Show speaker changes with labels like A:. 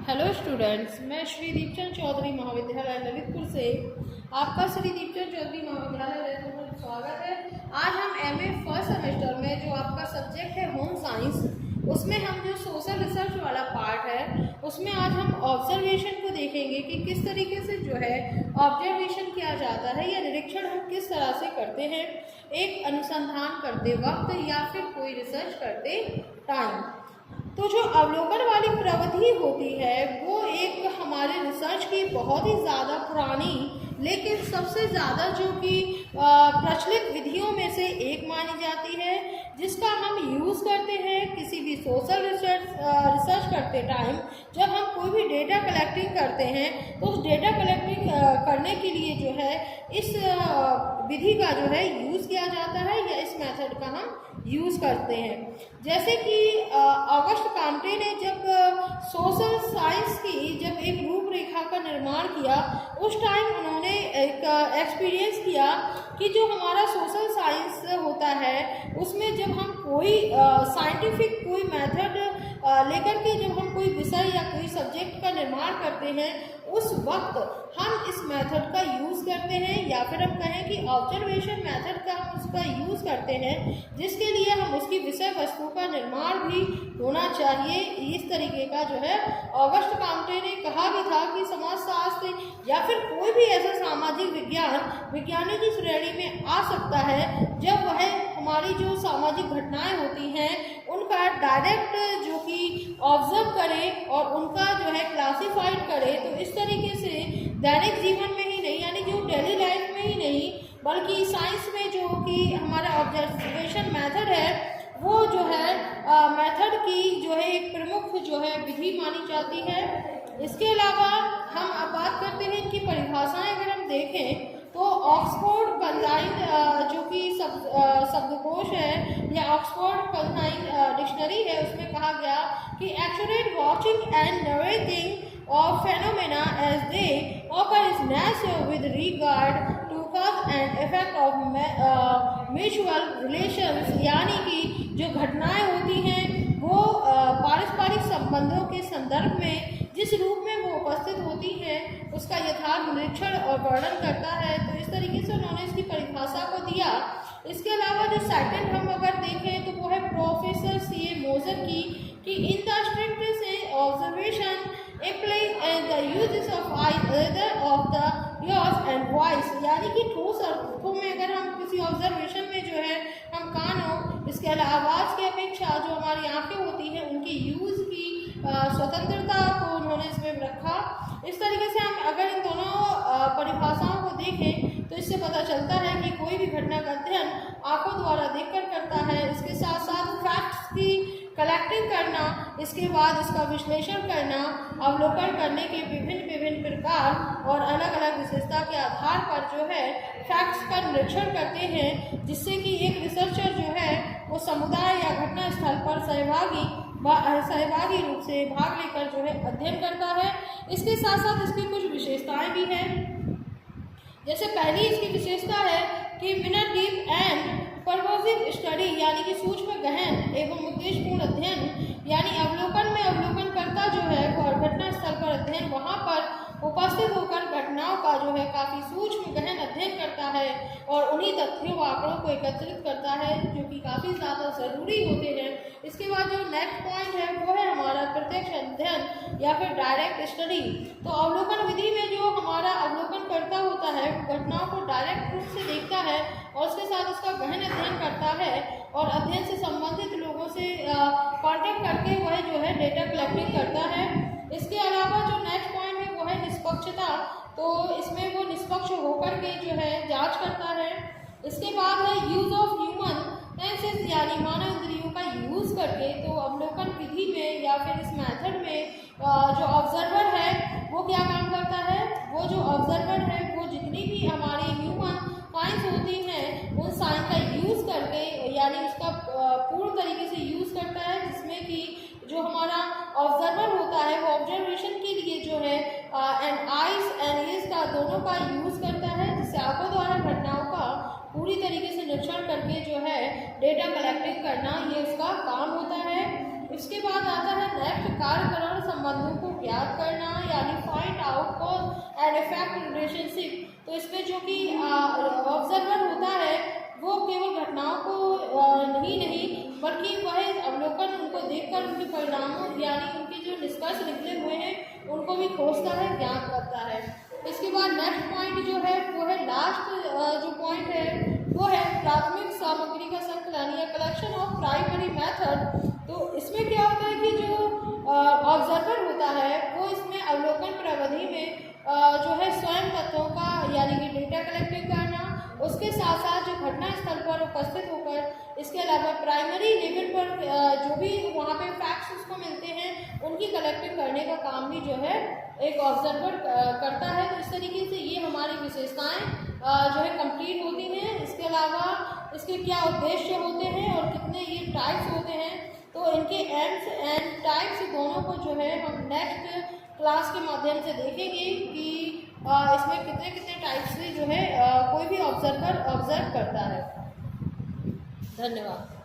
A: Hello students, मैं श्री दीपचंद चौधरी महाविद्यालय ललितपुर से आपका श्री दीपचंद चौधरी महाविद्यालय ललितपुर में स्वागत है। आज हम एमए फर्स्ट सेमेस्टर में जो आपका सब्जेक्ट है होम साइंस, उसमें हम जो सोशल रिसर्च वाला पार्ट है उसमें आज हम ऑब्जर्वेशन को देखेंगे कि किस तरीके से जो है ऑब्जर्वेशन किया जाता है या निरीक्षण हम किस तरह से करते हैं एक अनुसंधान करते वक्त या फिर कोई रिसर्च करते टाइम। तो जो अवलोकन वाली प्रविधि होती है वो एक हमारे रिसर्च की बहुत ही ज़्यादा पुरानी लेकिन सबसे ज़्यादा जो कि प्रचलित विधियों में से एक मानी जाती है, जिसका हम यूज़ करते हैं किसी भी सोशल रिसर्च करते टाइम। जब हम कोई भी डेटा कलेक्टिंग करते हैं तो उस डेटा कलेक्टिंग करने के लिए जो है इस विधि का जो है यूज़ किया जाता है या इस मेथड का हम यूज़ करते हैं। जैसे कि ऑगस्ट काम्टे ने जब सोशल साइंस की जब एक रूपरेखा का निर्माण किया, उस टाइम उन्होंने एक एक्सपीरियंस किया कि जो हमारा सोशल साइंस होता है उसमें जब हम कोई साइंटिफिक कोई मेथड लेकर के जब हम कोई विषय या कोई सब्जेक्ट का निर्माण करते हैं उस वक्त हम इस मेथड का यूज़ करते हैं या फिर हम कहें कि ऑब्जर्वेशन मेथड का हम उसका यूज़ करते हैं, जिसके लिए हम उसकी विषय वस्तु का निर्माण भी होना चाहिए। इस तरीके का जो है ऑगस्ट काम्टे ने कहा भी था कि समाजशास्त्र या फिर कोई भी ऐसा सामाजिक विज्ञान की श्रेणी में आ सकता है जब वह हमारी जो सामाजिक घटनाएं होती हैं उनका डायरेक्ट जो कि ऑब्जर्व करे और उनका जो है क्लासिफाइड करे। तो इस तरीके से दैनिक जीवन में ही नहीं, यानी जो डेली लाइफ में ही नहीं बल्कि साइंस में जो कि हमारा ऑब्जर्वेशन मेथड है वो जो है मेथड की जो है एक प्रमुख जो है विधि मानी जाती है। इसके अलावा हम अब बात करते हैं इनकी परिभाषाएं। अगर हम देखें तो ऑक्सफोर्ड कंजाइन जो कि शब्दकोश है या ऑक्सफोर्ड कंजाइन डिक्शनरी है, उसमें कहा गया कि accurate watching and narrating of phenomena as they occur is natural with regard to cause and effect of mutual relations, यानी कि जो घटनाएं होती हैं वो पारस्परिक संबंधों के संदर्भ में जिस रूप में वो उपस्थित होती है उसका यथार्थ निरीक्षण और वर्णन करता है। तो इस तरीके से उन्होंने इसकी परिभाषा को दिया। इसके अलावा जो सेकंड हम अगर देखें तो वो है प्रोफेसर C.A. मोजर की कि इन द स्ट्रिक्ट से observation apply the uses of either of the yours and voice, यानी कि ठोस अर्थों में अगर हम किसी ऑब्जर्वेशन में जो है हम कानों इसके अलावा आवाज़ की अपेक्षा जो हमारी आंखें होती हैं उनकी यूज़ की स्वतंत्रता को उन्होंने इसमें रखा। इस तरीके से हम अगर इन दोनों परिभाषाओं को देखें तो इससे पता चलता है कि कोई भी घटना का अध्ययन आंखों द्वारा देखकर करता है। इसके साथ साथ फैक्ट्स की कलेक्टिंग करना, इसके बाद इसका विश्लेषण करना, अवलोकन करने के विभिन्न प्रकार और अलग अलग विशेषता के आधार पर जो है फैक्ट्स का निरीक्षण करते हैं, जिससे कि एक रिसर्चर जो है वो समुदाय या घटना स्थल पर सहभागी रूप से भाग लेकर जो है अध्ययन करता है। इसके साथ साथ इसकी कुछ विशेषताएं भी हैं। जैसे पहली इसकी विशेषता है कि मिनट डीप एंड परवसिव स्टडी, यानी कि सूक्ष्म गहन एवं उद्देश्यपूर्ण अध्ययन, यानी अवलोकन में अवलोकनकर्ता जो है वो घटना स्थल पर अध्ययन वहाँ पर उपस्थित होकर घटनाओं का जो है काफ़ी सूक्ष्म गहन अध्ययन करता है और उन्हीं तथ्यों व आंकड़ों को एकत्रित करता है जो कि काफ़ी ज़्यादा ज़रूरी होते हैं। इसके बाद जो नेक्स्ट पॉइंट है वो है हमारा प्रत्यक्ष अध्ययन या फिर डायरेक्ट स्टडी। तो अवलोकन विधि में जो हमारा अवलोकनकर्ता होता है घटनाओं को डायरेक्ट रूप से देखता है और उसके साथ उसका गहन अध्ययन करता है और अध्ययन से संबंधित लोगों से कॉन्टेक्ट करके वह जो है डेटा कलेक्टिंग करता है। इसके अलावा जो नेक्स्ट पॉइंट है वो है निष्पक्षता। तो इसमें वो निष्पक्ष होकर के जो है जांच करता है। इसके बाद है यूज ऑफ ह्यूमन सेंसेस, यानी मानव इंद्रियों का यूज़ करके। तो अवलोकन विधि में या फिर इस मेथड में जो ऑब्जर्वर है वो क्या काम करता है, वो जो ऑब्जर्वर है वो जितनी भी हमारी ह्यूमन साइंस होती हैं उन साइंस का यूज़ करके, यानी उसका पूर्ण तरीके से यूज़ करता है, जिसमें कि जो हमारा ऑब्जर्वर होता है वो ऑब्जर्वेशन के लिए जो है एंड आइज एंड ईयर्स का दोनों का यूज़ करता है, जिससे आंखों द्वारा घटनाओं का पूरी तरीके से निरीक्षण करके जो है डेटा कलेक्टिंग करना ये उसका काम होता है। इसके बाद आता है नेक्स्ट कार्यकरण संबंधों को ज्ञात करना, यानी find out cause and effect relationship. तो इसमें जो कि ऑब्जर्वर होता है वो केवल घटनाओं को नहीं बल्कि वह अवलोकन उनको देखकर उनके परिणामों यानी उनके जो निष्कर्ष निकले हुए हैं उनको भी खोजता है, ज्ञात करता है। इसके बाद नेक्स्ट पॉइंट जो है वो है लास्ट जो पॉइंट है वो है प्राथमिक सामग्री का संकलन या कलेक्शन ऑफ प्राइमरी मेथड। तो इसमें क्या होता है कि जो ऑब्जर्वर होता है वो इसमें अवलोकन प्रविधि में जो है स्वयं तत्वों का यानी कि डेटा कलेक्ट करना, उसके साथ साथ जो घटना स्थल पर उपस्थित होकर इसके अलावा प्राइमरी लेवल पर जो भी वहाँ पे फैक्ट्स उसको मिलते हैं उनकी कलेक्टिंग करने का काम भी जो है एक ऑब्जर्वर करता है। तो इस तरीके से ये हमारी विशेषताएं जो है कंप्लीट होती हैं। इसके अलावा इसके क्या उद्देश्य होते हैं और कितने ये टाइप्स होते हैं, तो इनके एंड्स एंड टाइप्स दोनों को जो है हम नेक्स्ट क्लास के माध्यम से देखेंगे कि इसमें कितने कितने टाइप्स से जो है कोई भी ऑब्जर्वर ऑब्जर्व करता है। धन्यवाद।